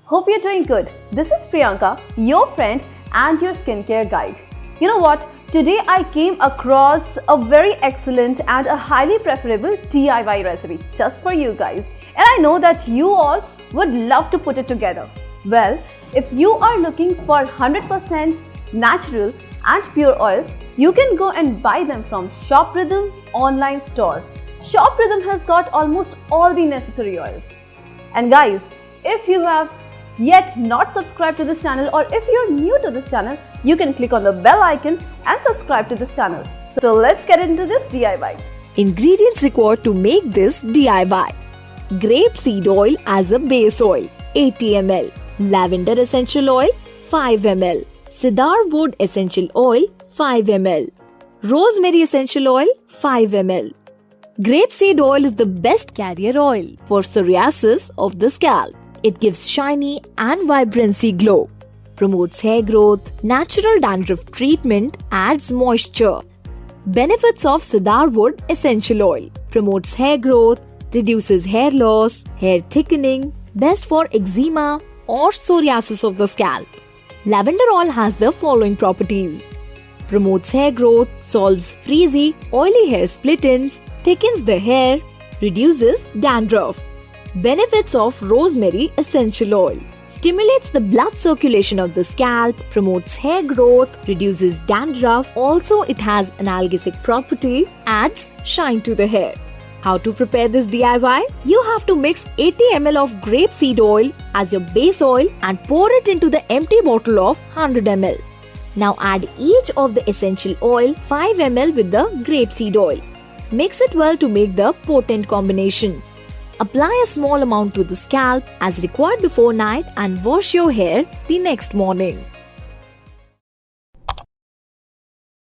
Hope you're doing good. This is Priyanka, your friend and your skincare guide. You know what? Today I came across a very excellent and a highly preferable DIY recipe just for you guys. And I know that you all would love to put it together. Well, if you are looking for 100% natural and pure oils, you can go and buy them from Shop Rhythm online store. Shop Rhythm has got almost all the necessary oils. And guys, if you have yet not subscribed to this channel, or if you're new to this channel, you can click on the bell icon and subscribe to this channel. So let's get into this DIY. Ingredients required to make this DIY. Grapeseed oil as a base oil 80 ml, lavender essential oil 5 ml, cedarwood essential oil 5 ml, rosemary essential oil 5 ml. Grapeseed oil is the best carrier oil for psoriasis of the scalp. It gives shiny and vibrancy glow, promotes hair growth, natural dandruff treatment, adds moisture. Benefits of cedarwood essential oil: promotes hair growth, reduces hair loss, hair thickening, best for eczema or psoriasis of the scalp. Lavender oil has the following properties: promotes hair growth, solves frizzy, oily hair split ends, thickens the hair, reduces dandruff. Benefits of rosemary essential oil: stimulates the blood circulation of the scalp, promotes hair growth, reduces dandruff. Also, it has analgesic property, adds shine to the hair. How to prepare this DIY? You have to mix 80 ml of grapeseed oil as your base oil and pour it into the empty bottle of 100 ml. Now add each of the essential oil 5 ml with the grapeseed oil. Mix it well to make the potent combination. Apply a small amount to the scalp as required before night and wash your hair the next morning.